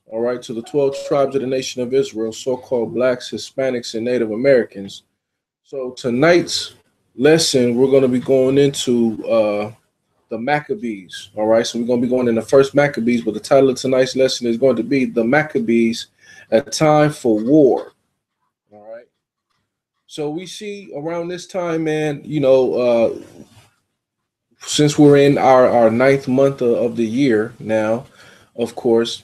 all right, to the 12 tribes of the nation of Israel, so-called blacks, Hispanics, and Native Americans. So tonight's lesson, we're going to be going into the Maccabees, all right? So we're going to be going in the first Maccabees, but the title of tonight's lesson is going to be The Maccabees, A Time for War, all right? So we see around this time, man, since we're in our ninth month of the year now, of course,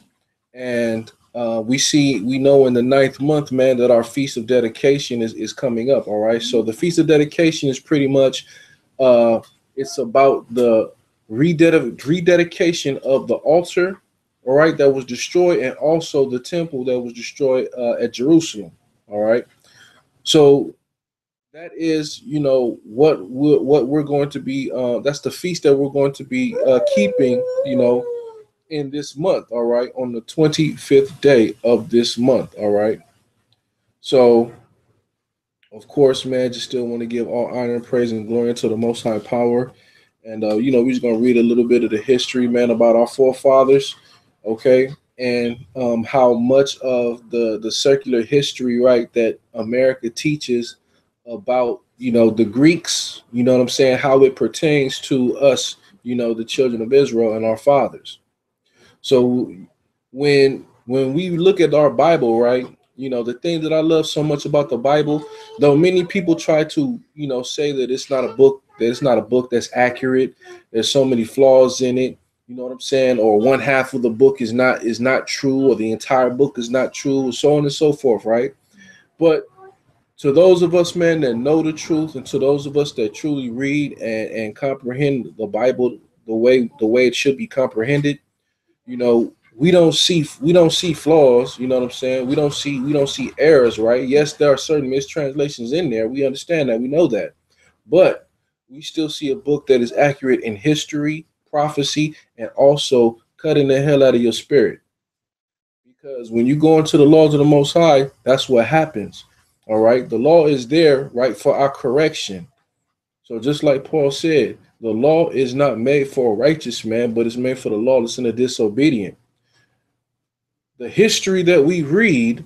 and we know in the ninth month, man, that our feast of dedication is coming up. All right. So the feast of dedication is pretty much uh, it's about the rededication of the altar, all right, that was destroyed, and also the temple that was destroyed at Jerusalem. All right. So that is, what we're going to be. That's the feast that we're going to be keeping. In this month, all right, on the 25th day of this month, all right. So, of course, man, just still want to give all honor and praise and glory to the Most High Power. And, we're just going to read a little bit of the history, man, about our forefathers, okay, and how much of the circular history, right, that America teaches about, the Greeks, you know what I'm saying, how it pertains to us, the children of Israel and our fathers. So when we look at our Bible, right, the thing that I love so much about the Bible, though many people try to, say that it's not a book that's accurate. There's so many flaws in it. You know what I'm saying? Or one half of the book is not true, or the entire book is not true, so on and so forth, right? But to those of us, man, that know the truth, and to those of us that truly read and comprehend the Bible the way it should be comprehended, we don't see flaws. You know what I'm saying? We don't see errors, right? Yes, there are certain mistranslations in there. We understand that. We know that, but we still see a book that is accurate in history, prophecy, and also cutting the hell out of your spirit. Because when you go into the laws of the Most High, that's what happens. All right, the law is there, right, for our correction. So just like Paul said, the law is not made for a righteous man, but it's made for the lawless and the disobedient. The history that we read,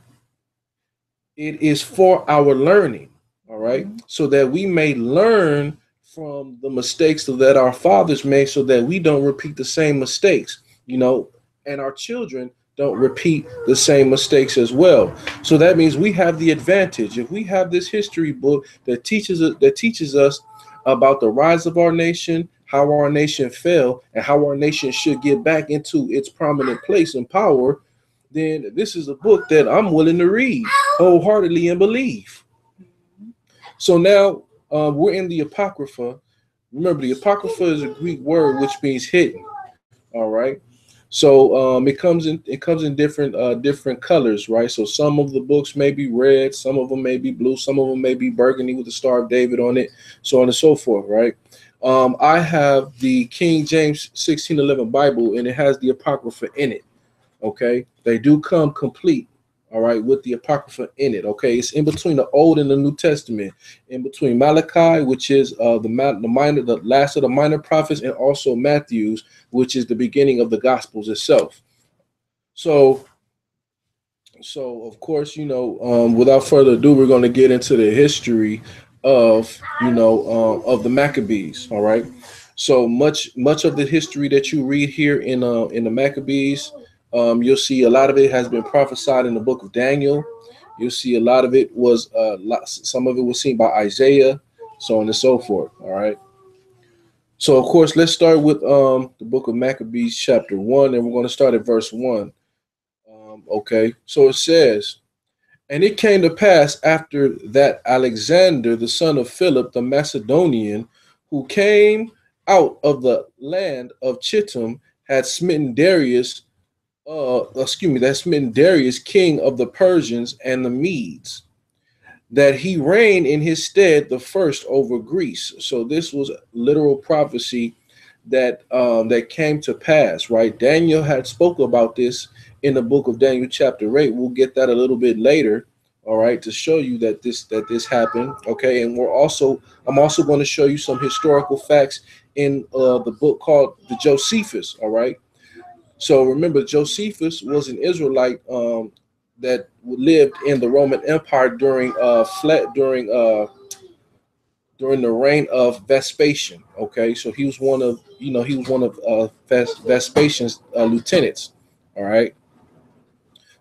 it is for our learning, all right, so that we may learn from the mistakes that our fathers made, so that we don't repeat the same mistakes, and our children don't repeat the same mistakes as well. So that means we have the advantage if we have this history book that teaches us about the rise of our nation, how our nation fell, and how our nation should get back into its prominent place and power. Then this is a book that I'm willing to read wholeheartedly and believe. So now we're in the Apocrypha. Remember, the Apocrypha is a Greek word which means hidden. All right. So it comes in different colors, right? So some of the books may be red, some of them may be blue, some of them may be burgundy with the Star of David on it, so on and so forth, right? I have the King James 1611 Bible, and it has the Apocrypha in it. Okay, they do come complete, all right, with the Apocrypha in it. Okay, it's in between the Old and the New Testament, in between Malachi, which is the last of the minor prophets, and also Matthew's, which is the beginning of the Gospels itself. So, of course, without further ado, we're going to get into the history of of the Maccabees. All right. So much of the history that you read here in the Maccabees, you'll see a lot of it has been prophesied in the book of Daniel. You'll see a lot of it was some of it was seen by Isaiah, so on and so forth. All right. So of course, let's start with the book of Maccabees, chapter 1, and we're going to start at verse 1. Okay. So it says, and it came to pass after that Alexander, the son of Philip the Macedonian, who came out of the land of Chittim, had smitten Darius, king of the Persians and the Medes, that he reigned in his stead the first over Greece. So this was literal prophecy that came to pass, right? Daniel had spoke about this in the book of Daniel, chapter 8. We'll get that a little bit later, all right, to show you that this happened. Okay, and I'm also going to show you some historical facts in the book called the Josephus. All right. So remember, Josephus was an Israelite that lived in the Roman Empire during the reign of Vespasian. Okay, so he was one of Vespasian's lieutenants. All right.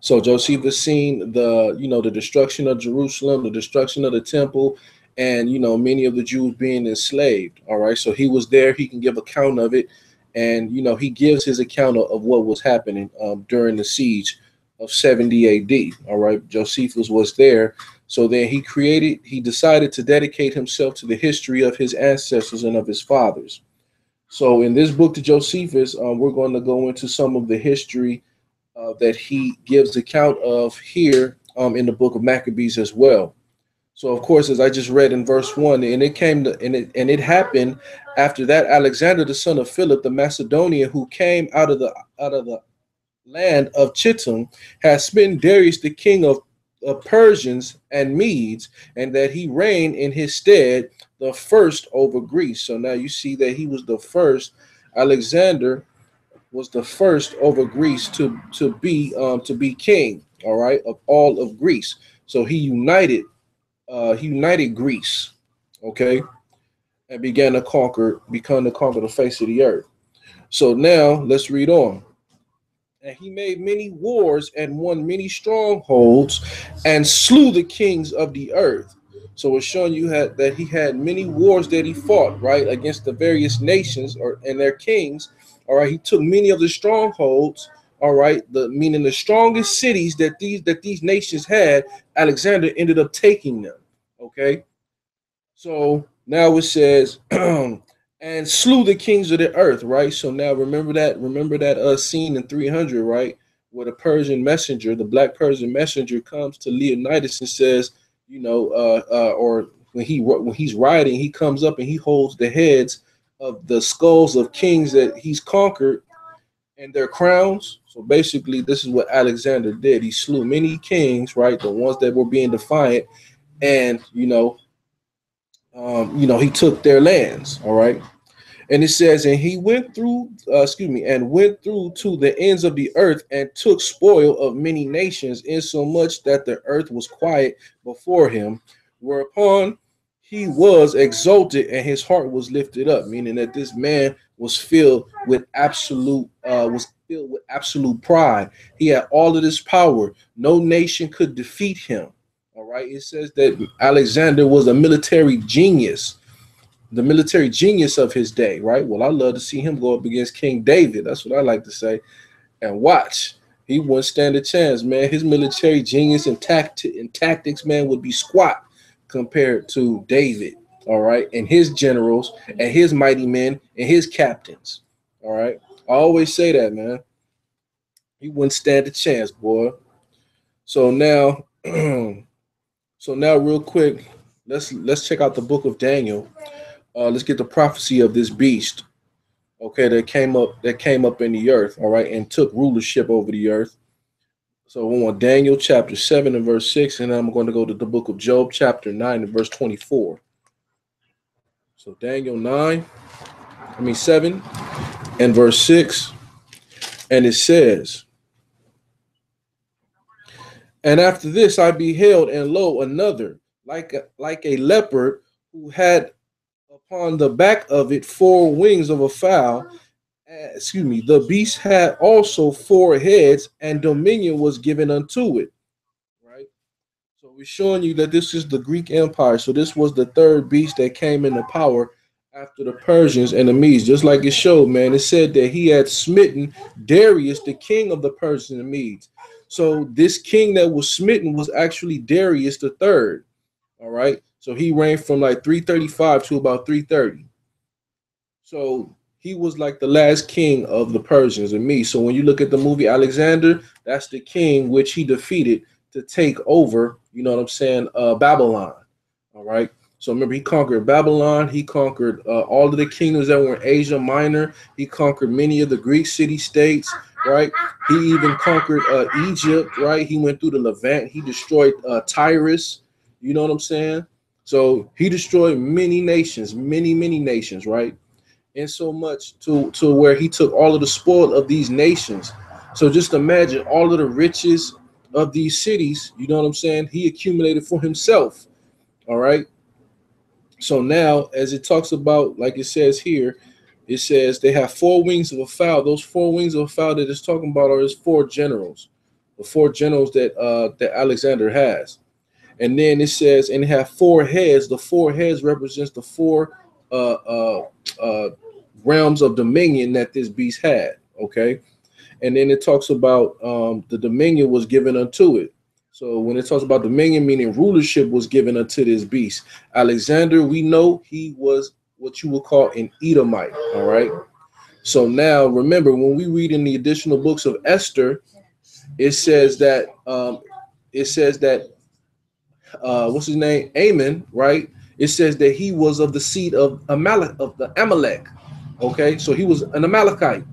So Josephus seen the destruction of Jerusalem, the destruction of the temple, and many of the Jews being enslaved. All right, so he was there. He can give account of it, and he gives his account of what was happening during the siege of 70 A.D. All right, Josephus was there. So then he decided to dedicate himself to the history of his ancestors and of his fathers. So in this book to Josephus, we're going to go into some of the history that he gives account of here in the book of Maccabees as well. So of course, as I just read in verse 1, and it happened after that Alexander the son of Philip the Macedonian, who came out of the land of Chittim, had smitten Darius the king of Persians and Medes, and that he reigned in his stead the first over Greece. So now you see that he was the first. Alexander was the first over Greece to be king. All right, of all of Greece. So he united Greece. Okay, and began to conquer the face of the earth. So now let's read on. And he made many wars and won many strongholds and slew the kings of the earth. So it's showing you that he had many wars that he fought, right, against the various nations and their kings. All right, he took many of the strongholds. All right, meaning the strongest cities that these nations had. Alexander ended up taking them. Okay, so now it says, and slew the kings of the earth, right? So now remember that scene in 300, right? Where the black Persian messenger comes to Leonidas and says, or when he's riding, he comes up and he holds the heads of the skulls of kings that he's conquered and their crowns. So basically, this is what Alexander did. He slew many kings, right? The ones that were being defiant, and he took their lands. All right. And it says, and he went through, went through to the ends of the earth and took spoil of many nations, insomuch that the earth was quiet before him. Whereupon he was exalted and his heart was lifted up, meaning that this man was filled with absolute pride. He had all of this power. No nation could defeat him. All right. It says that Alexander was a military genius, the military genius of his day, right? Well, I love to see him go up against King David. That's what I like to say. And watch, he wouldn't stand a chance, man. His military genius and tactics, man, would be squat compared to David, all right, and his generals and his mighty men and his captains, all right. I always say that, man. He wouldn't stand a chance, boy. So now, real quick, let's check out the book of Daniel. Let's get the prophecy of this beast, okay, that came up in the earth, all right, and took rulership over the earth. So we want Daniel chapter 7 and verse 6, and then I'm going to go to the book of Job chapter 9 and verse 24. So Daniel 7 and verse 6, and it says, and after this I beheld, and lo, another like a leopard, who had upon the back of it 4 wings of a fowl. The beast had also 4 heads, and dominion was given unto it. Right. So we're showing you that this is the Greek Empire. So this was the third beast that came into power after the Persians and the Medes. Just like it showed, man, it said that he had smitten Darius, the king of the Persians and Medes. So this king that was smitten was actually Darius the third. All right. So he reigned from like 335 to about 330. So he was like the last king of the Persians and me. So when you look at the movie Alexander, that's the king which he defeated to take over, you know what I'm saying, Babylon. All right. So remember, he conquered Babylon. He conquered all of the kingdoms that were in Asia Minor. He conquered many of the Greek city-states, right? He even conquered Egypt, right? He went through the Levant. He destroyed Tyrus. You know what I'm saying? So he destroyed many nations, many nations, right? in so much to where he took all of the spoil of these nations. So just imagine all of the riches of these cities, you know what I'm saying? He accumulated for himself. All right. So now, as it talks about, like it says here, it says they have four wings of a fowl. Those four wings of a fowl that it's talking about are his four generals, the four generals that Alexander has. And then it says, and they have four heads. The four heads represents the four uh, uh, uh, realms of dominion that this beast had. Okay, and then it talks about the dominion was given unto it. So when it talks about dominion, meaning rulership was given unto this beast. Alexander, we know he was what you would call an Edomite. All right. So now remember, when we read in the additional books of Esther, it says that what's his name? Ammon, right? It says that he was of the seed of Amalek, of the Amalek. Okay, so he was an Amalekite.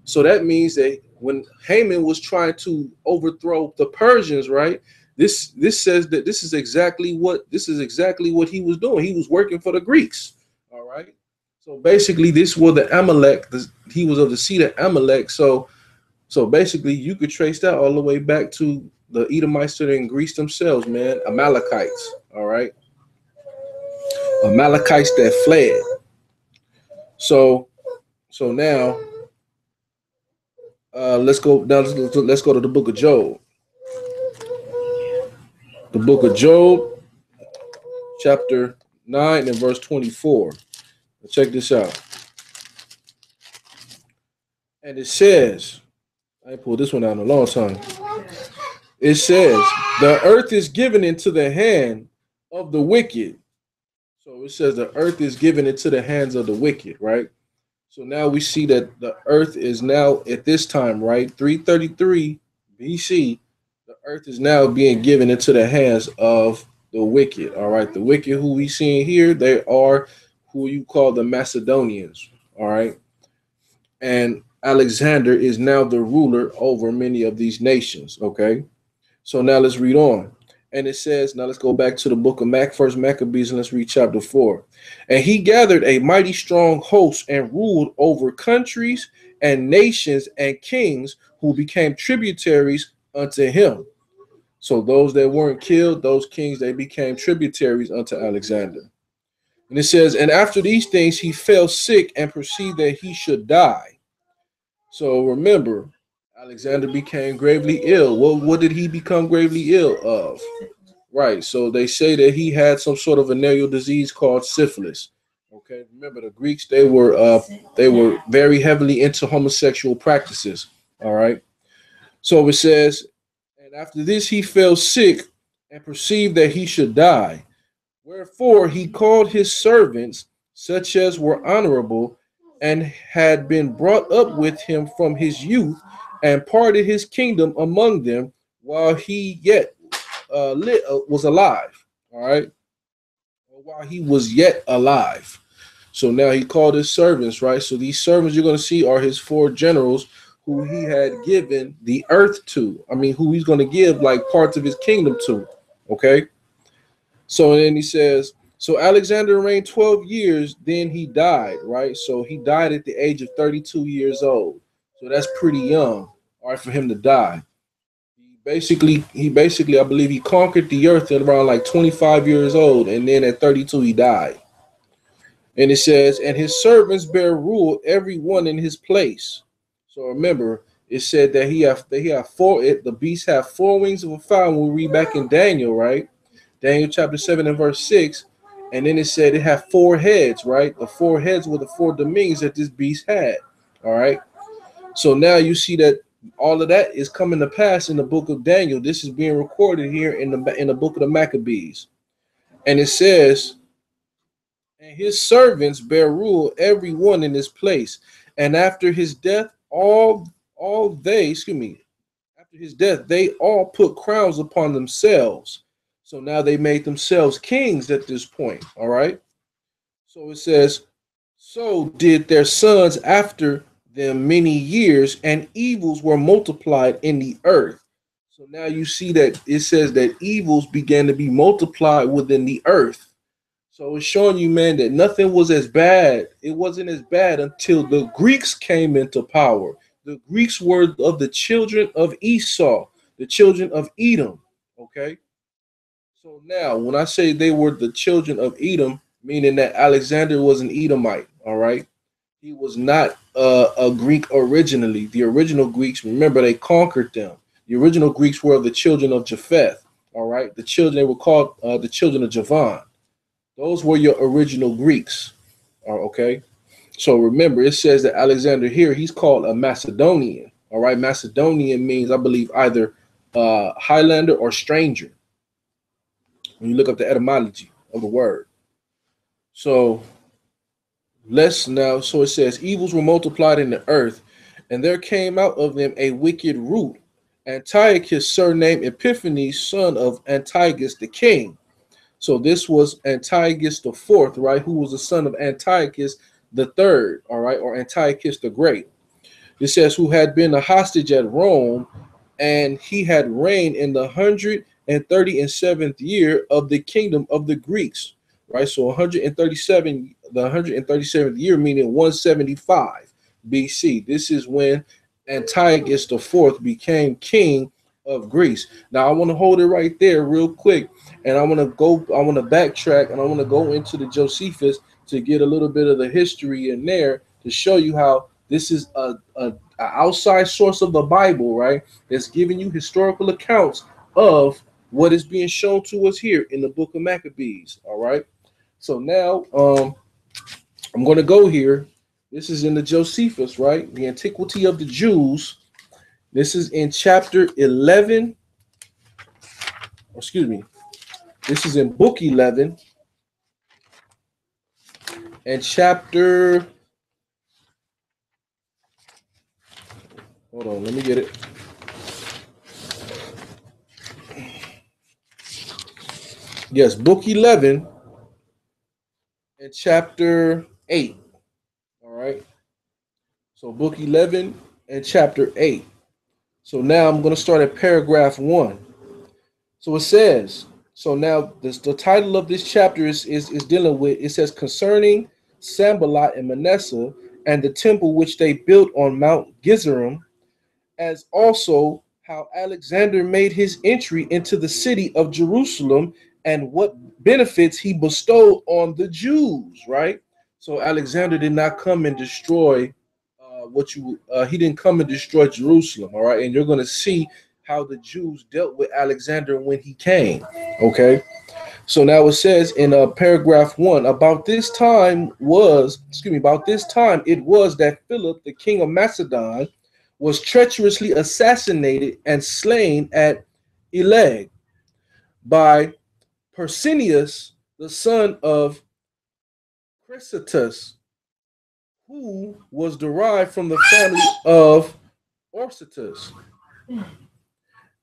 So that means that when Haman was trying to overthrow the Persians, right? This says that this is exactly what he was doing. He was working for the Greeks. All right. So basically, this was the Amalek. He was of the seed of Amalek. So basically, you could trace that all the way back to the Edomites in Greece themselves, man. Amalekites. All right. Amalekites that fled. So so now let's go down. Let's go to the book of Job. The book of Job, chapter 9 and verse 24. Check this out. And it says, I pulled this one out in a long time. It says, the earth is given into the hand of the wicked. So it says the earth is given into the hands of the wicked, right? So now we see that the earth is now at this time, right? 333 BC, the earth is now being given into the hands of the wicked. All right. The wicked who we see here, they are who you call the Macedonians. All right. And Alexander is now the ruler over many of these nations. Okay. So now let's read on. And it says, now let's go back to the book of First Maccabees, and let's read chapter 4. And he gathered a mighty strong host and ruled over countries and nations and kings who became tributaries unto him. So those that weren't killed, those kings, they became tributaries unto Alexander. And it says, and after these things, he fell sick and perceived that he should die. So remember, Alexander became gravely ill. What did he become gravely ill of? Right. So they say that he had some sort of venereal disease called syphilis. Okay. Remember, the Greeks, they were very heavily into homosexual practices. All right. So it says, and after this he fell sick and perceived that he should die. Wherefore he called his servants, such as were honorable, and had been brought up with him from his youth, and parted his kingdom among them while he yet was alive. All right, while he was yet alive. So now he called his servants, right? So these servants you're going to see are his four generals who he had given the earth to. I mean, who he's going to give like parts of his kingdom to. Okay. So then he says, so Alexander reigned 12 years, then he died, right? So he died at the age of 32 years old. So that's pretty young, all right, for him to die. He basically, I believe he conquered the earth at around like 25 years old, and then at 32 he died. And it says, and his servants bear rule, every one in his place. So remember, it said that the beasts have four wings of a fowl. We'll read back in Daniel, right? Daniel chapter 7 and verse 6. And then it said it had four heads, right? The four heads were the four dominions that this beast had. All right. So now you see that all of that is coming to pass in the book of Daniel. This is being recorded here in the book of the Maccabees. And it says, and his servants bear rule, every one in his place. And after his death, after his death, they all put crowns upon themselves. So now they made themselves kings at this point. All right. So it says, so did their sons after them many years, and evils were multiplied in the earth. So now you see that it says that evils began to be multiplied within the earth. So it's showing you, man, that nothing was as bad. It wasn't as bad until the Greeks came into power. The Greeks were of the children of Esau, the children of Edom. Okay. So now, when I say they were the children of Edom, meaning that Alexander was an Edomite. All right. He was not a Greek originally. The original Greeks, remember, they conquered them. The original Greeks were the children of Japheth. All right. The children, they were called the children of Javan. Those were your original Greeks. Okay. So remember, it says that Alexander here, he's called a Macedonian. All right. Macedonian means, I believe, either Highlander or stranger when you look up the etymology of the word. So let's now, so it says, evils were multiplied in the earth, and there came out of them a wicked root. Antiochus, surnamed Epiphanes, son of Antiochus the king. So this was Antiochus the fourth, right? Who was the son of Antiochus the third, all right, or Antiochus the Great. It says, who had been a hostage at Rome, and he had reigned in the 137th year of the kingdom of the Greeks, right? So 137, the 137th year, meaning 175 BC. This is when Antiochus the fourth became king of Greece. Now I want to hold it right there real quick, and I want to backtrack, and I want to go into the Josephus to get a little bit of the history in there to show you how this is a outside source of the Bible, right? That's giving you historical accounts of what is being shown to us here in the book of Maccabees. All right. So now I'm going to go here. This is in the Josephus, right? The Antiquity of the Jews. This is in chapter 11. Excuse me. This is in book 11 and chapter. Hold on, let me get it. Yes, book 11 and chapter 8. All right. So book 11 and chapter 8. So now I'm going to start at paragraph 1. So it says, so now the title of this chapter is dealing with, it says, concerning Sambalat and Manasseh and the temple which they built on Mount Gerizim, as also how Alexander made his entry into the city of Jerusalem and what benefits he bestowed on the Jews, right? So Alexander did not come and destroy he didn't come and destroy Jerusalem, all right? And you're going to see how the Jews dealt with Alexander when he came, okay? So now it says in paragraph 1, about this time it was that Philip, the king of Macedon, was treacherously assassinated and slain at Eleg by Persinius, the son of Chrysitus, who was derived from the family of Orsitus.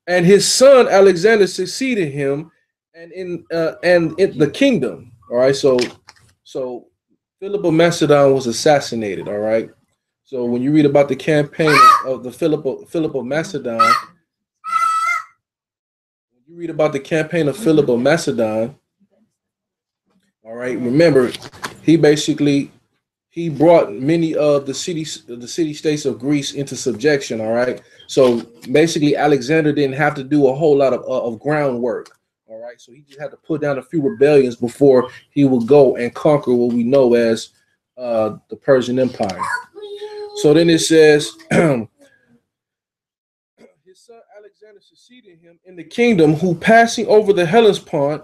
And his son Alexander succeeded him, and in the kingdom. All right, so Philip of Macedon was assassinated. All right, so when you read about the campaign of the Philip of Macedon, when you read about the campaign of Philip of Macedon, all right, remember he brought many of the city states of Greece into subjection. All right, so basically Alexander didn't have to do a whole lot of groundwork. All right, so he just had to put down a few rebellions before he would go and conquer what we know as the Persian Empire. So then it says, his son Alexander succeeded him in the kingdom, who passing over the Hellespont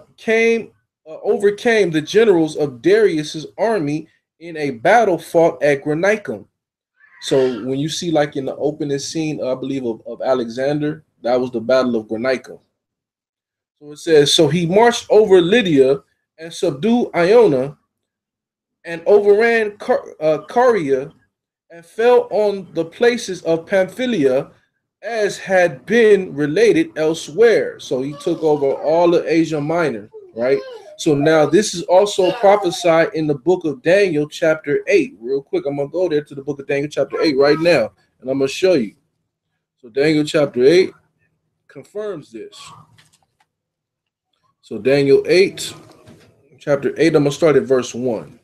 overcame the generals of Darius's army in a battle fought at Granicum. So when you see like in the opening scene, I believe of Alexander, that was the Battle of Granicum. So it says, so he marched over Lydia and subdued Iona and overran Caria and fell on the places of Pamphylia as had been related elsewhere. So he took over all of Asia Minor, right? So now this is also prophesied in the book of Daniel chapter 8. Real quick, I'm going to go there to the book of Daniel chapter 8 right now, and I'm going to show you. So Daniel chapter 8 confirms this. So Daniel 8, Chapter 8, I'm going to start at verse 1.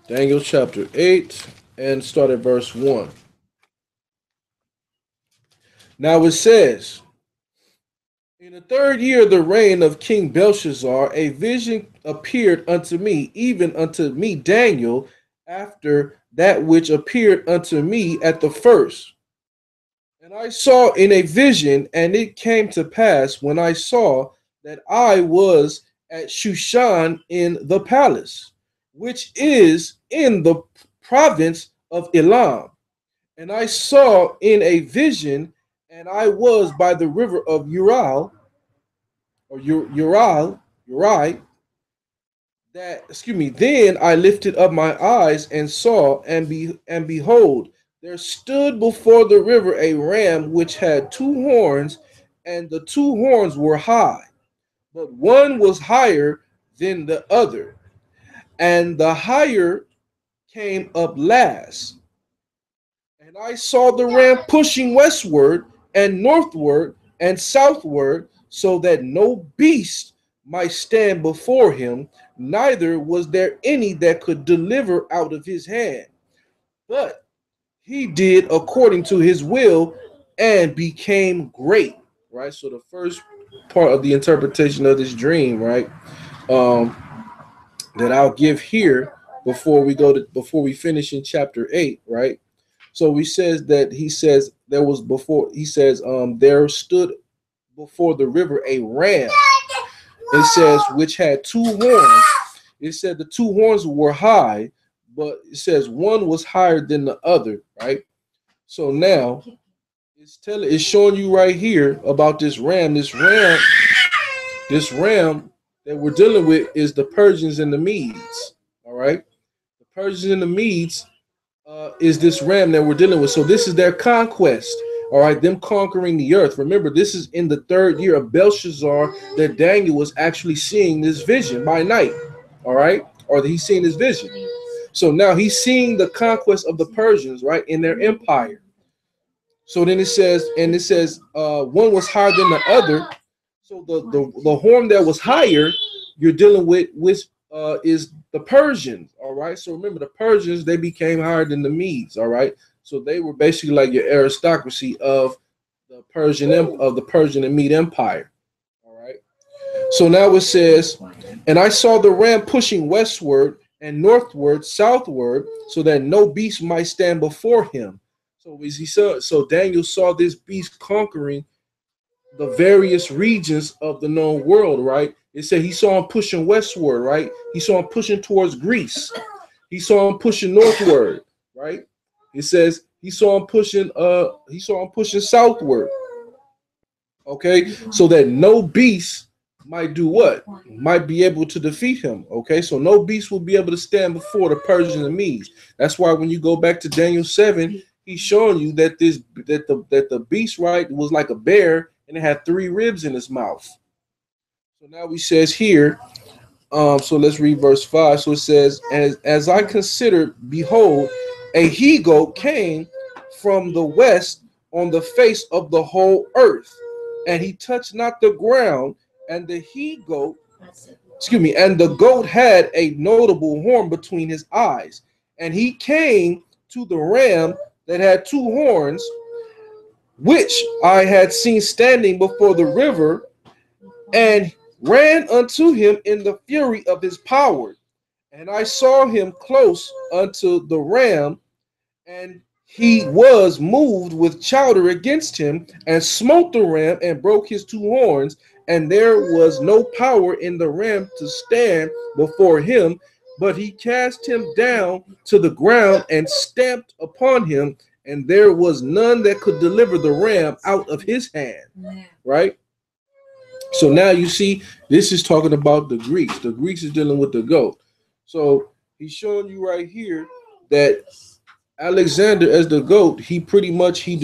Daniel chapter 8 and start at verse 1. Now it says, in the third year of the reign of King Belshazzar, a vision appeared unto me, even unto me Daniel, after that which appeared unto me at the first. And I saw in a vision, and it came to pass when I saw that I was at Shushan in the palace, which is in the province of Elam. And I saw in a vision, and I was by the river of Ural, or Uri, then I lifted up my eyes and saw, and behold, there stood before the river a ram which had two horns, and the two horns were high, but one was higher than the other, and the higher came up last. And I saw the ram pushing westward and northward and southward, so that no beast might stand before him, neither was there any that could deliver out of his hand. But he did according to his will and became great. Right? So the first part of the interpretation of this dream, right? Um, that I'll give here before we finish in chapter 8, right? So he says there was before he says there stood before the river a ram. It says which had two horns. It said the two horns were high, but it says one was higher than the other, right? So now it's showing you right here about this ram. This ram that we're dealing with is the Persians and the Medes. All right. The Persians and the Medes is this ram that we're dealing with. So this is their conquest. All right, them conquering the earth. Remember, this is in the third year of Belshazzar that Daniel was actually seeing this vision by night. All right, or that he's seeing this vision. So now he's seeing the conquest of the Persians, right, in their empire. So then it says, one was higher than the other. So the horn that was higher, you're dealing with is the Persians. All right. So remember, the Persians, they became higher than the Medes. All right. So they were basically like your aristocracy of the Persian and Mede Empire. All right. So now it says, and I saw the ram pushing westward and northward, southward, so that no beast might stand before him. So Daniel saw this beast conquering the various regions of the known world, right? It said he saw him pushing westward, right? He saw him pushing towards Greece. He saw him pushing northward, right? It says he saw him pushing southward. Okay, so that no beast might do what? Might be able to defeat him. Okay, so no beast will be able to stand before the Persians and Medes. That's why when you go back to Daniel 7, he's showing you that the beast, right, was like a bear and it had 3 ribs in its mouth. So now he says here, so let's read verse 5. So it says, as I considered, behold, a he-goat came from the west on the face of the whole earth, and he touched not the ground, and the goat had a notable horn between his eyes, and he came to the ram that had 2 horns, which I had seen standing before the river, and ran unto him in the fury of his power. And I saw him close unto the ram, and he was moved with chowder against him, and smote the ram, and broke his 2 horns, and there was no power in the ram to stand before him, but he cast him down to the ground and stamped upon him, and there was none that could deliver the ram out of his hand. Right? So now you see, this is talking about the Greeks. The Greeks is dealing with the goat. So he's showing you right here that Alexander, as the goat, he pretty much he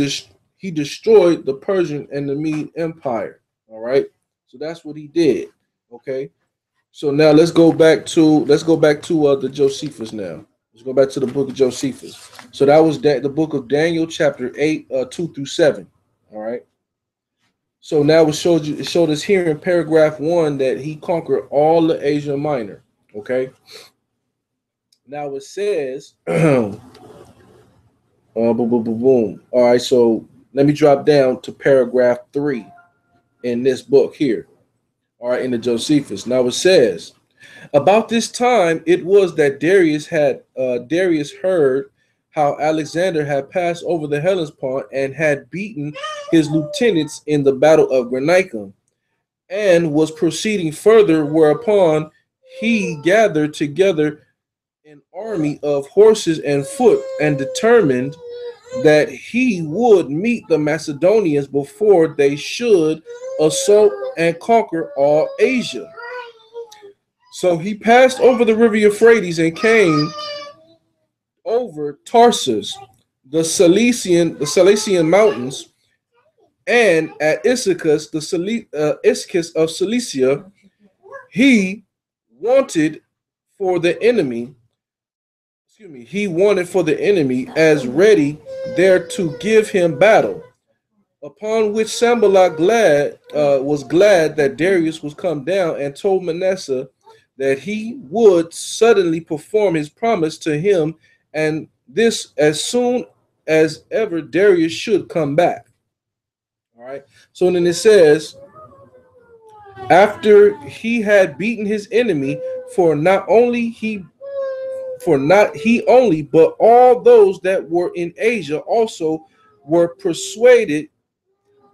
destroyed the Persian and the Mede Empire. All right. So that's what he did. Okay. So now let's go back to the Josephus now. Let's go back to the book of Josephus. So that was the book of Daniel, chapter 8, 2 through 7. All right. So now it showed us here in paragraph 1 that he conquered all the Asia Minor. Okay. Now it says, boom, boom, boom, boom. All right, so let me drop down to paragraph 3 in this book here. All right, in the Josephus. Now it says, about this time it was that Darius heard how Alexander had passed over the Hellespont and had beaten his lieutenants in the battle of Granicum, and was proceeding further, whereupon he gathered together an army of horses and foot, and determined that he would meet the Macedonians before they should assault and conquer all Asia. So he passed over the river Euphrates and came over Tarsus, the Cilician mountains, and at Issachus, Issachus of Cilicia, he wanted for the enemy. He wanted for the enemy as ready there to give him battle. Upon which Sambalot was glad that Darius was come down, and told Manasseh that he would suddenly perform his promise to him, and this as soon as ever Darius should come back. All right. So then it says, after he had beaten his enemy, for not he only, but all those that were in Asia also were persuaded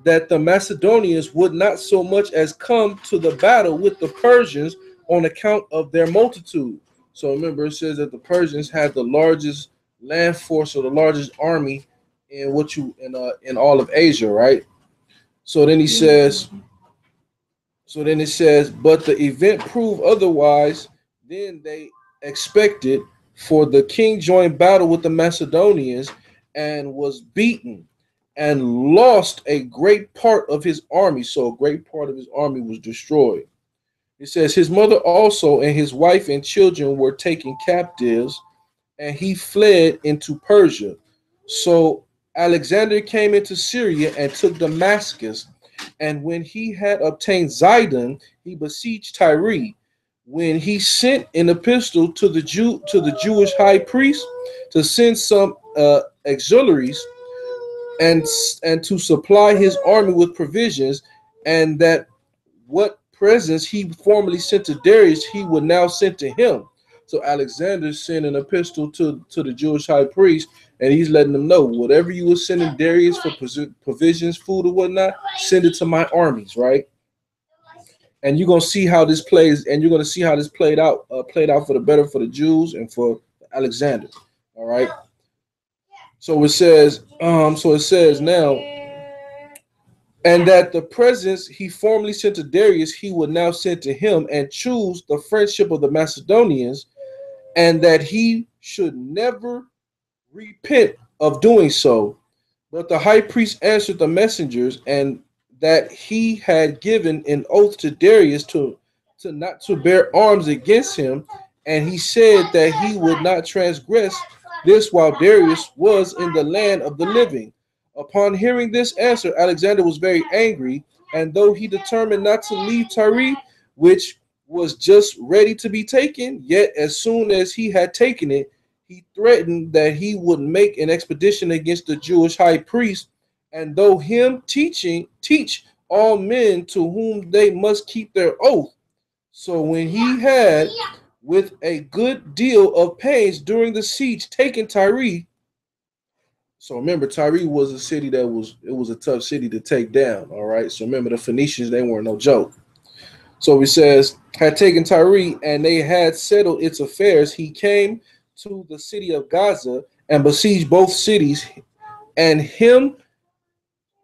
that the Macedonians would not so much as come to the battle with the Persians on account of their multitude. So remember, it says that the Persians had the largest land force, or the largest army in all of Asia, right? So then he says, but the event proved otherwise than they expected, for the king joined battle with the Macedonians and was beaten and lost a great part of his army. So a great part of his army was destroyed. It says his mother also and his wife and children were taken captives, and he fled into Persia. So Alexander came into Syria and took Damascus, and when he had obtained Zidon, he besieged Tyre. When he sent an epistle to the Jewish high priest to send some auxiliaries and to supply his army with provisions, and that what presents he formerly sent to Darius he would now send to him. So Alexander sent an epistle to the Jewish high priest, and he's letting them know, whatever you were sending Darius for provisions, food, or whatnot, send it to my armies, right? And you're gonna see how this plays, and you're gonna see how this played out for the better for the Jews and for Alexander. All right. So it says now, and that the presents he formerly sent to Darius he would now send to him, and choose the friendship of the Macedonians, and that he should never repent of doing so. But the high priest answered the messengers, and that he had given an oath to Darius to not to bear arms against him, and he said that he would not transgress this while Darius was in the land of the living. Upon hearing this answer, Alexander was very angry, and though he determined not to leave Tyre, which was just ready to be taken, yet as soon as he had taken it, he threatened that he would make an expedition against the Jewish high priest, and though him teach all men to whom they must keep their oath. So when he had, with a good deal of pains during the siege, taken Tyre. So remember, Tyre was a city it was a tough city to take down. All right. So remember, the Phoenicians, they weren't no joke. So he says, had taken Tyre, and they had settled its affairs, he came to the city of Gaza and besieged both cities, and him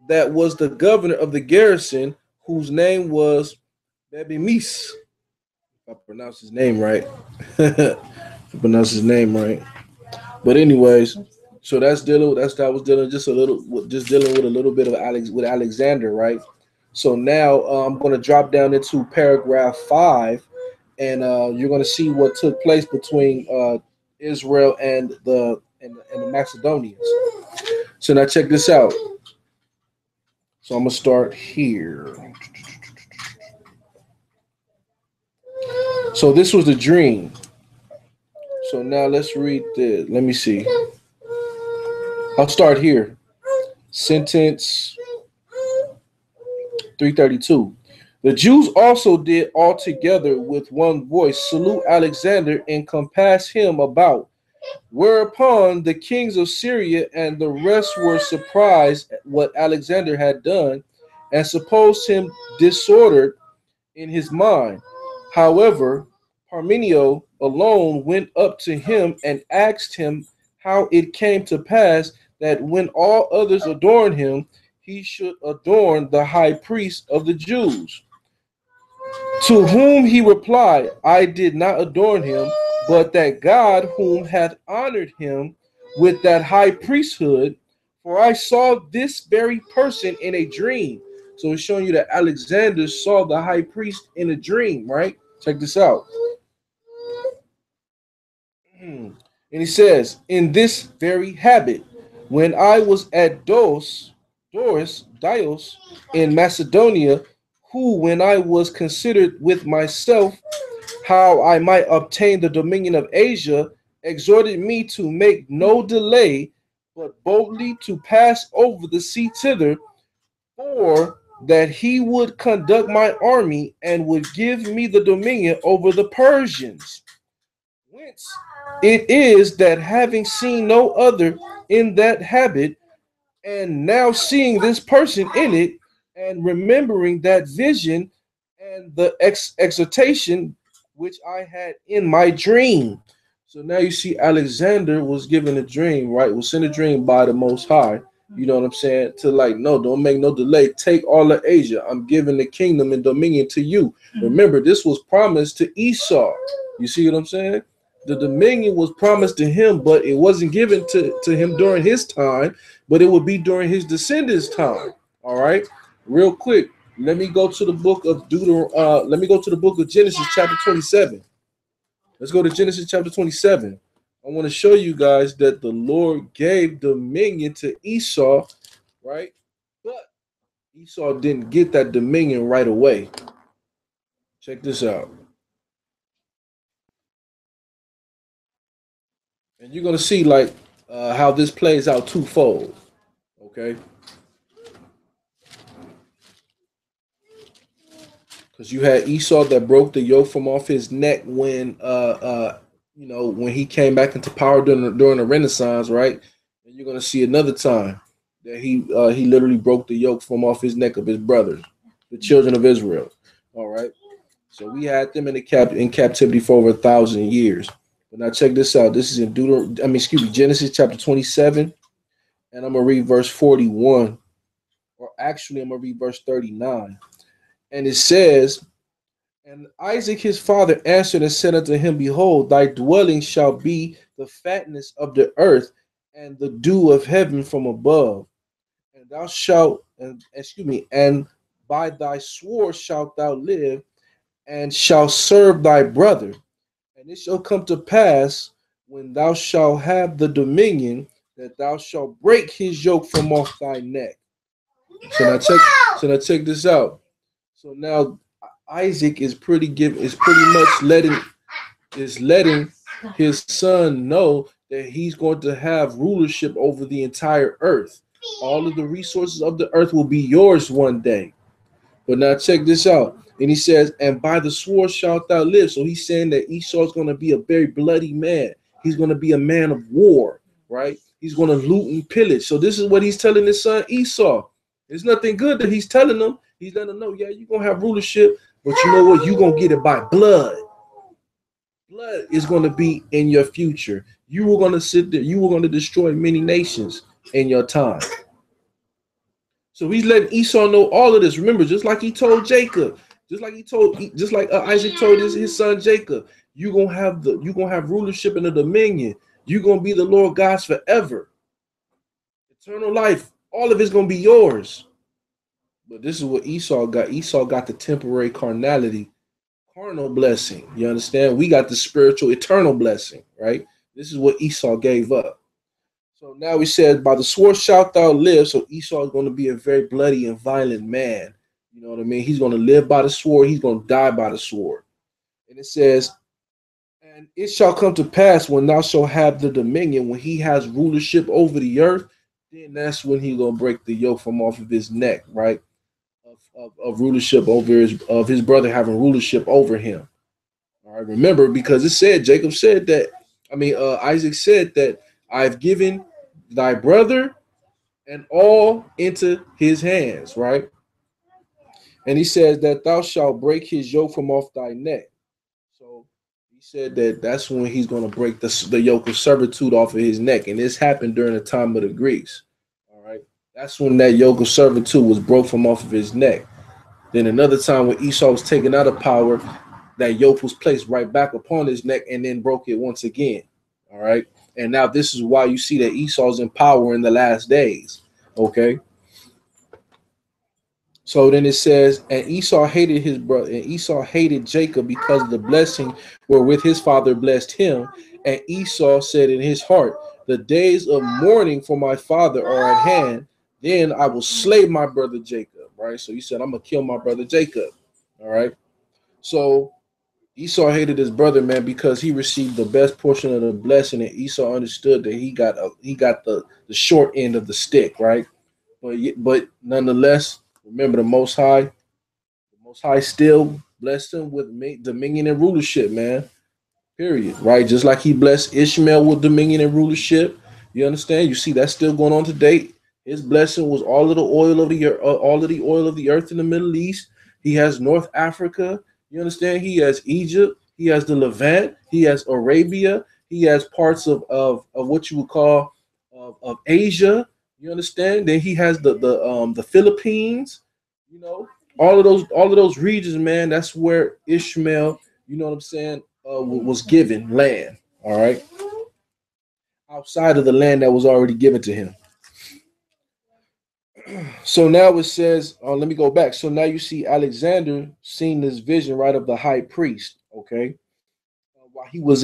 that was the governor of the garrison, whose name was Bebemis. If I pronounce his name right. But anyways, so just dealing with a little bit of Alexander, right? So now I'm going to drop down into paragraph 5, and you're going to see what took place between Israel and the Macedonians. So now check this out. So I'm going to start here. So this was the dream. So now let's read this. Let me see. I'll start here. Sentence 332. The Jews also did all together with one voice salute Alexander and compass him about. Whereupon the kings of Syria and the rest were surprised at what Alexander had done and supposed him disordered in his mind. However, Parmenio alone went up to him and asked him how it came to pass that when all others adorned him, he should adorn the high priest of the Jews. To whom he replied, I did not adorn him, but that God whom hath honored him with that high priesthood, for I saw this very person in a dream. So it's showing you that Alexander saw the high priest in a dream, right? Check this out. And he says, in this very habit, when I was at Dios in Macedonia, who, when I was considered with myself how I might obtain the dominion of Asia, exhorted me to make no delay, but boldly to pass over the sea thither, for that he would conduct my army and would give me the dominion over the Persians. Whence it is that having seen no other in that habit, and now seeing this person in it, and remembering that vision and the exhortation which I had in my dream. So now you see Alexander was given a dream, right? Was sent a dream by the Most High. You know what I'm saying? To like, no, don't make no delay. Take all of Asia. I'm giving the kingdom and dominion to you. Remember, this was promised to Esau. You see what I'm saying? The dominion was promised to him, but it wasn't given to him during his time, but it would be during his descendants' time. All right. Real quick, let me go to the book of let me go to the book of Genesis, chapter 27. Let's go to Genesis chapter 27. I want to show you guys that the Lord gave dominion to Esau, right? But Esau didn't get that dominion right away. Check this out. And you're going to see like how this plays out twofold, okay? Because you had Esau that broke the yoke from off his neck when when he came back into power during the Renaissance, right? And you're gonna see another time that he literally broke the yoke from off his neck of his brothers, the children of Israel. All right. So we had them in captivity for over 1,000 years. But now check this out. This is in Genesis chapter 27, and I'm gonna read verse 41, or actually I'm gonna read verse 39. And it says, and Isaac his father answered and said unto him, behold, thy dwelling shall be the fatness of the earth and the dew of heaven from above. And thou shalt, and by thy sword shalt thou live, and shalt serve thy brother. And it shall come to pass, when thou shalt have the dominion, that thou shalt break his yoke from off thy neck. So now check this out. So now Isaac is pretty much letting his son know that he's going to have rulership over the entire earth. All of the resources of the earth will be yours one day. But now check this out. And he says, and by the sword shalt thou live. So he's saying that Esau's going to be a very bloody man. He's going to be a man of war, right? He's going to loot and pillage. So this is what he's telling his son Esau. There's nothing good that he's telling them. He's letting them know, yeah, you're going to have rulership, but you know what? You're going to get it by blood. Blood is going to be in your future. You were going to sit there. You were going to destroy many nations in your time. So he's letting Esau know all of this. Remember, just like he told Jacob, just like Isaac told his son Jacob, you're going to have rulership and a dominion. You're going to be the Lord God's forever. Eternal life. All of it's going to be yours. But this is what Esau got. Esau got the temporary carnality, carnal blessing. You understand? We got the spiritual, eternal blessing, right? This is what Esau gave up. So now he says, by the sword shalt thou live. So Esau is going to be a very bloody and violent man. You know what I mean? He's going to live by the sword. He's going to die by the sword. And it says, and it shall come to pass when thou shalt have the dominion, when he has rulership over the earth, then that's when he's going to break the yoke from off of his neck, right? Of rulership over his brother having rulership over him. All right, remember, because it said, Jacob said that, Isaac said that I've given thy brother and all into his hands, right? And he says that thou shalt break his yoke from off thy neck. So he said that that's when he's going to break the yoke of servitude off of his neck. And this happened during the time of the Greeks. All right. That's when that yoke of servitude was broke from off of his neck. Then another time when Esau was taken out of power, that yoke was placed right back upon his neck and then broke it once again. All right. And now this is why you see that Esau's in power in the last days. Okay. So then it says, and Esau hated his brother, and Esau hated Jacob because of the blessing wherewith his father blessed him. And Esau said in his heart, the days of mourning for my father are at hand. Then I will slay my brother Jacob. Right. So he said, I'm gonna kill my brother Jacob. All right. So Esau hated his brother, man, because he received the best portion of the blessing, and Esau understood that he got the short end of the stick, right? But nonetheless, remember the Most High still blessed him with dominion and rulership, man. Period. Right? Just like he blessed Ishmael with dominion and rulership. You understand? You see that's still going on today. His blessing was all of the oil of the earth, all of the oil of the earth in the Middle East. He has North Africa. You understand? He has Egypt. He has the Levant. He has Arabia. He has parts of what you would call of Asia. You understand? Then he has the Philippines. You know, all of those regions, man. That's where Ishmael. You know what I'm saying? Was given land. All right, outside of the land that was already given to him. So now it says, let me go back. So now you see Alexander seeing this vision, right, of the high priest. Okay, while he was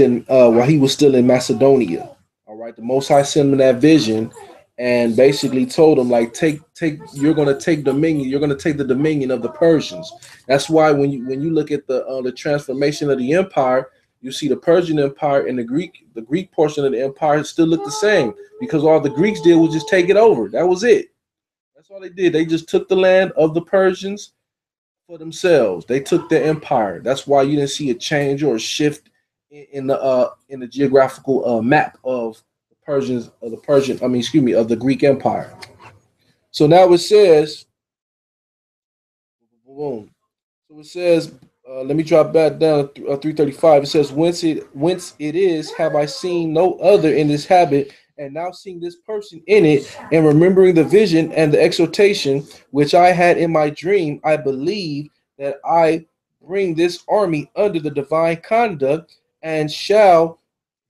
still in Macedonia. All right, the Most High sent him that vision, and basically told him like, take, you're gonna take dominion. You're gonna take the dominion of the Persians. That's why when you look at the transformation of the empire, you see the Persian Empire and the Greek portion of the empire still look the same because all the Greeks did was just take it over. That was it. That's all they did. They just took the land of the Persians for themselves. They took their empire. That's why you didn't see a change or a shift in the geographical map of the Persians of the Persian. I mean, excuse me, of the Greek Empire. So now it says, boom. So it says, let me drop back down to 335. It says, whence it is, have I seen no other in this habit, and now seeing this person in it, and remembering the vision and the exhortation which I had in my dream, I believe that I bring this army under the divine conduct, and shall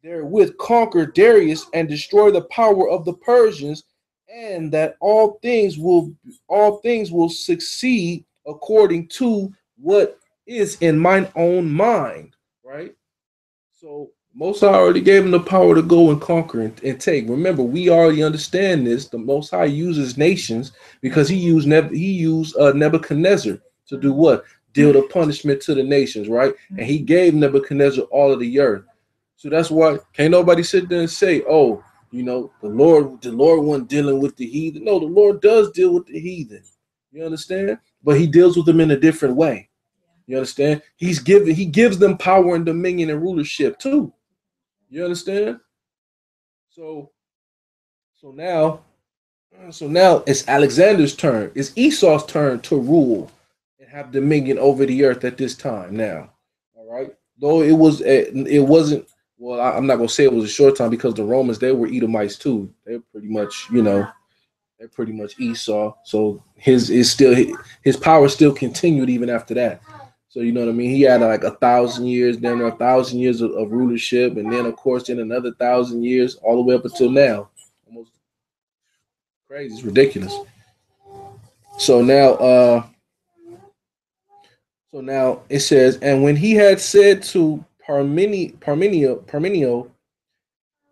therewith conquer Darius and destroy the power of the Persians, and that all things will succeed according to what is in mine own mind. Right? So Most High already gave him the power to go and conquer and take. Remember, we already understand this. The Most High uses nations because he used Nebuchadnezzar to do what? Deal the punishment to the nations, right? And he gave Nebuchadnezzar all of the earth. So that's why can't nobody sit there and say, "Oh, the Lord wasn't dealing with the heathen." No, the Lord does deal with the heathen. You understand? But he deals with them in a different way. You understand? He gives them power and dominion and rulership too. You understand? So so now so now it's Alexander's turn. It's Esau's turn to rule and have dominion over the earth at this time now. All right. Though it wasn't well, I'm not gonna say it was a short time because the Romans they were Edomites too. They're pretty much, they're pretty much Esau. So his power still continued even after that. So you know what I mean? He had like 1,000 years, then 1,000 years of rulership, and then of course in another 1,000 years, all the way up until now. Almost crazy. It's ridiculous. So now it says, and when he had said to Parmenio,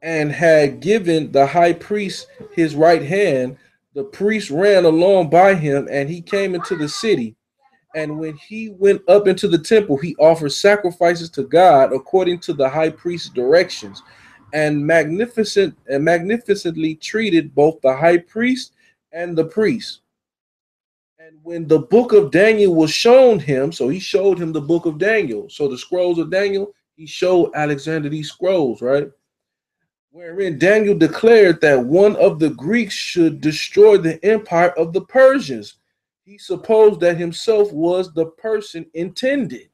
and had given the high priest his right hand, the priest ran along by him, and he came into the city. And when he went up into the temple, he offered sacrifices to God according to the high priest's directions, and magnificently treated both the high priest and the priest. And when the book of Daniel was shown him, so he showed him the book of Daniel. So the scrolls of Daniel, he showed Alexander these scrolls, right? Wherein Daniel declared that one of the Greeks should destroy the empire of the Persians. He supposed that himself was the person intended.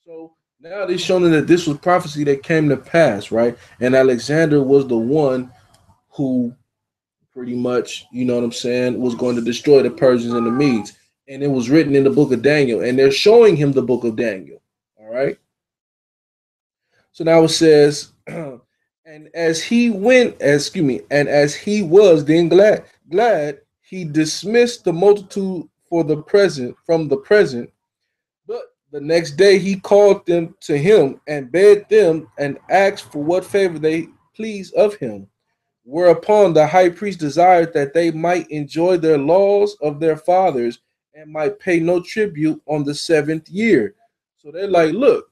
So now they're showing that this was prophecy that came to pass, right? And Alexander was the one who pretty much, you know what I'm saying, was going to destroy the Persians and the Medes. And it was written in the book of Daniel, and they're showing him the book of Daniel. All right. So now it says, and as he went, and as he was then glad, he dismissed the multitude for the present from the present. But the next day he called them to him and bade them and asked for what favor they pleased of him. Whereupon the high priest desired that they might enjoy their laws of their fathers and might pay no tribute on the 7th year. So they're like, look,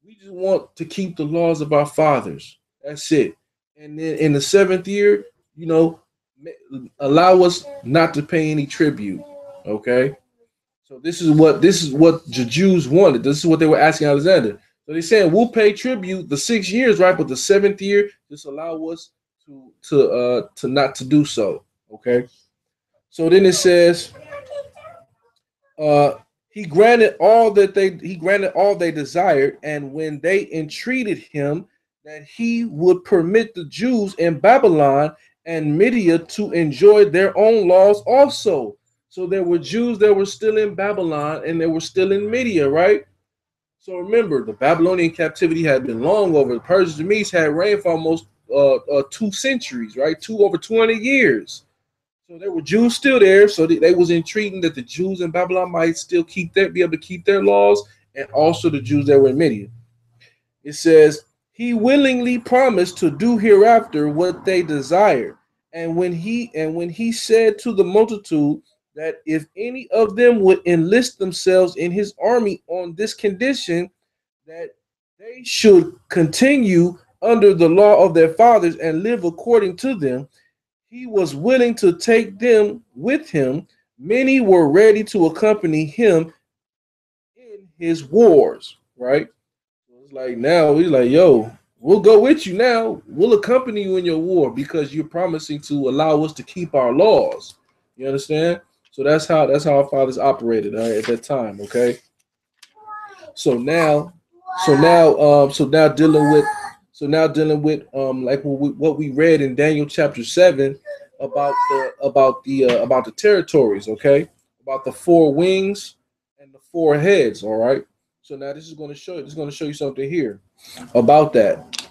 we just want to keep the laws of our fathers. That's it. And then in the 7th year, you know, allow us not to pay any tribute. Okay. So this is what the Jews wanted. This is what they were asking Alexander. So they're saying we'll pay tribute the 6 years, right? But the 7th year, just allow us to not to do so. Okay. So then it says, uh, he granted all they desired, and when they entreated him that he would permit the Jews in Babylon and Media to enjoy their own laws also. So there were Jews that were still in Babylon and they were still in Media, right? So remember, the Babylonian captivity had been long over. The Persians and Medes had reigned for almost 2 centuries, right? Over 200 years. So there were Jews still there. So they was entreating that the Jews in Babylon might still be able to keep their laws, and also the Jews that were in Media. It says, he willingly promised to do hereafter what they desired. And when he said to the multitude that if any of them would enlist themselves in his army on this condition, that they should continue under the law of their fathers and live according to them, he was willing to take them with him. Many were ready to accompany him in his wars, right? So it's like now he's like, yo, we'll go with you now. We'll accompany you in your war because you're promising to allow us to keep our laws. You understand? So that's how our fathers operated, all right, at that time. Okay. So now, so now dealing with like what we read in Daniel chapter 7 about the territories. Okay, about the 4 wings and the 4 heads. All right. So now this is going to show you something here about that.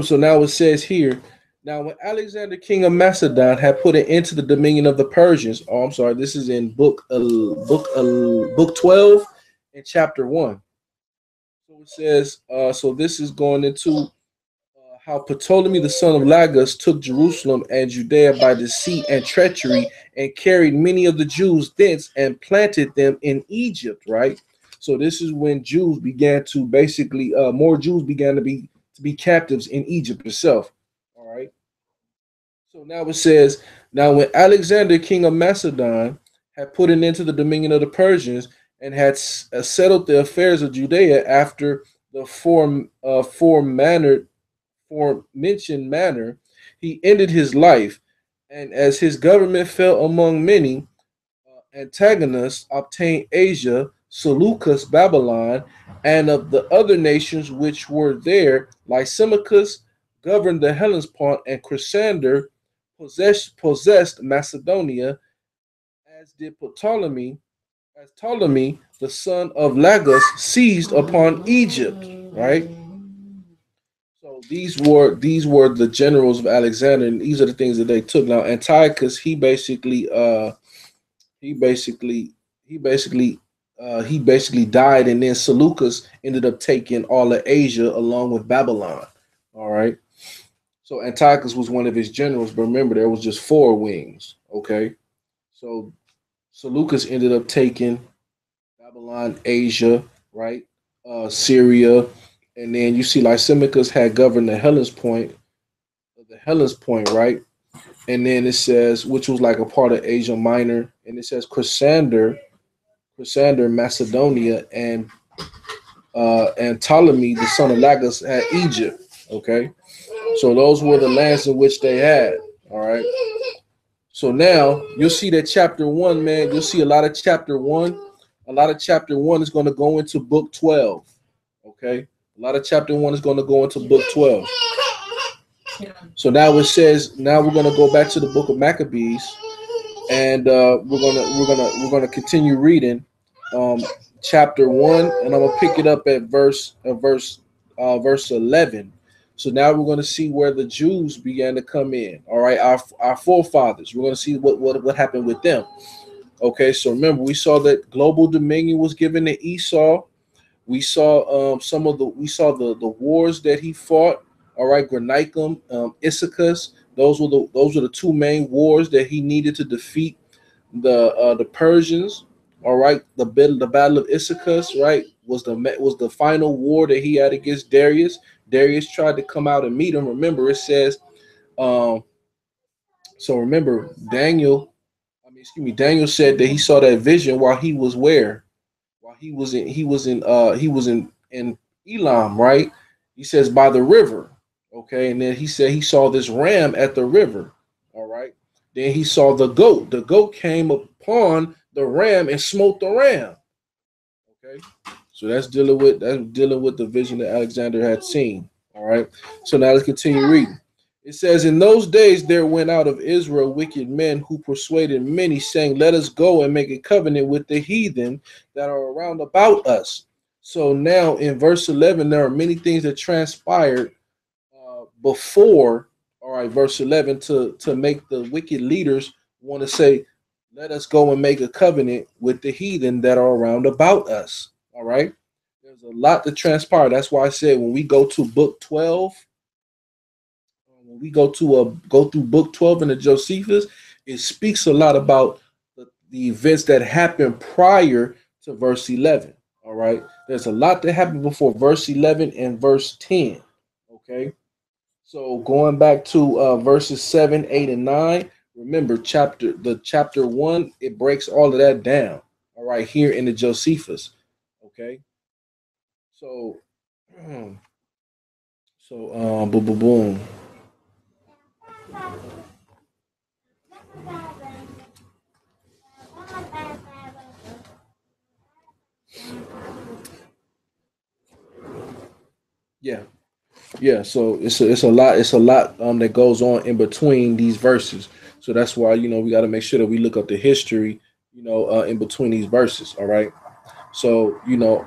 So now it says here, now when Alexander, king of Macedon, had put an end to the dominion of the Persians. Oh, I'm sorry. This is in book 12 and chapter 1. So it says, so this is going into how Ptolemy the son of Lagus took Jerusalem and Judea by deceit and treachery and carried many of the Jews thence and planted them in Egypt, right? So this is when Jews began to basically, more Jews began to be captives in Egypt itself, all right? So now it says, now when Alexander, king of Macedon, had put an end to the dominion of the Persians and had settled the affairs of Judea after the forementioned manner, he ended his life. And as his government fell among many, Antagonus obtained Asia, Seleucus Babylon, and of the other nations which were there, Lysimachus governed the Hellespont, and Chrysander possessed Macedonia, as did Ptolemy, the son of Lagus, seized upon Egypt. Right. So these were the generals of Alexander, and these are the things that they took. Now Antiochus, he basically he basically died, and then Seleucus ended up taking all of Asia along with Babylon. All right. So Antiochus was one of his generals, but remember there was just four wings. Okay, so Seleucus ended up taking Babylon, Asia, right? Syria, and then you see Lysimachus had governed the Hellas Point, right? And then it says, which was like a part of Asia Minor, and it says Chrysander, Macedonia, and Ptolemy, the son of Lagus, had Egypt. Okay, so those were the lands in which they had. All right. So now you'll see that chapter one, man. You'll see a lot of chapter one. A lot of chapter one is going to go into book 12. Okay, a lot of chapter one is going to go into book 12. So now it says, now we're going to go back to the book of Maccabees, and we're gonna continue reading chapter one, and I'm gonna pick it up at verse 11. So now we're gonna see where the Jews began to come in. All right, our forefathers. We're gonna see what happened with them. Okay, so remember we saw that global dominion was given to Esau. We saw the wars that he fought. All right, Granicum, Issachus. Those were the two main wars that he needed to defeat the Persians. All right, the battle of Issachus, right, was the final war that he had against Darius. Darius tried to come out and meet him. Remember, it says, um, so remember Daniel said that he saw that vision while he was where? While he was in Elam, right? He says by the river. Okay, and then he said he saw this ram at the river. All right. Then he saw the goat. The goat came upon the ram and smote the ram. Okay. So that's dealing with the vision that Alexander had seen. All right. So now let's continue reading. It says, in those days there went out of Israel wicked men who persuaded many, saying, let us go and make a covenant with the heathen that are around about us. So now in verse 11, there are many things that transpired before, all right, verse 11, to make the wicked leaders want to say, let us go and make a covenant with the heathen that are around about us. All right. There's a lot to transpire. That's why I said when we go to book 12, when we go through book 12 in the Josephus, it speaks a lot about the events that happened prior to verse 11. All right. There's a lot that happened before verse 11 and verse 10. Okay. So going back to verses 7, 8, and 9, remember chapter 1, it breaks all of that down. All right, here in the Josephus. Okay. So boom boom boom. Yeah. Yeah, so it's a lot that goes on in between these verses. So that's why we got to make sure that we look up the history, in between these verses. All right. So I'm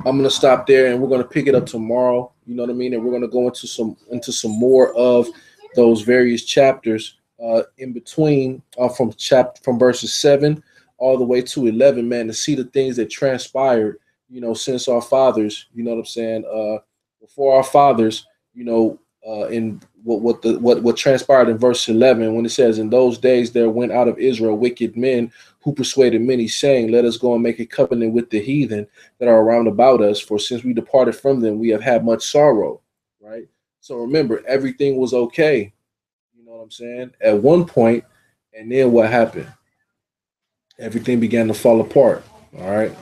gonna stop there, and we're gonna pick it up tomorrow. You know what I mean? And we're gonna go into some more of those various chapters in between, from verses 7 all the way to 11, man, to see the things that transpired, since our fathers. You know what I'm saying? Before our fathers, in what transpired in verse 11, when it says, in those days there went out of Israel wicked men who persuaded many, saying, let us go and make a covenant with the heathen that are around about us, for since we departed from them we have had much sorrow. Right. So remember, everything was okay, you know what I'm saying, at one point, and then what happened? Everything began to fall apart. All right.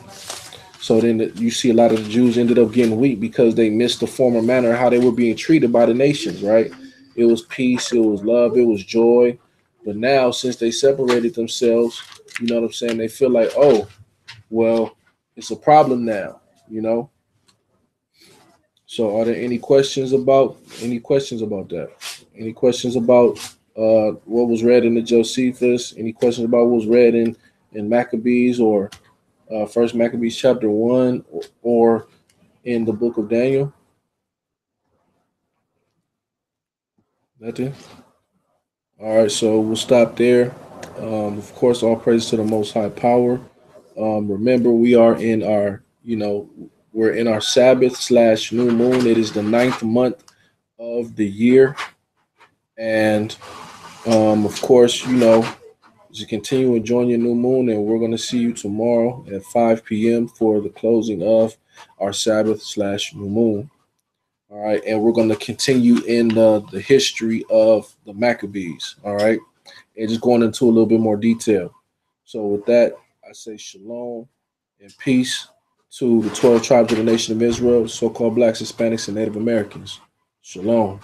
So then you see a lot of the Jews ended up getting weak because they missed the former manner how they were being treated by the nations, right? It was peace, it was love, it was joy. But now, since they separated themselves, you know what I'm saying, they feel like, oh, well, it's a problem now, you know? So are there any questions about that? Any questions about what was read in the Josephus? Any questions about what was read in Maccabees, or First Maccabees chapter 1, or in the book of Daniel? Nothing. All right, so we'll stop there. Of course, all praise to the Most High Power. Remember, we're in our Sabbath / new moon. It is the ninth month of the year. And of course, just continue enjoying your new moon, and we're going to see you tomorrow at 5 p.m. for the closing of our Sabbath/new moon. All right, and we're going to continue in the history of the Maccabees. All right, and just going into a little bit more detail. So with that, I say shalom and peace to the 12 tribes of the nation of Israel, so-called blacks, Hispanics, and Native Americans. Shalom.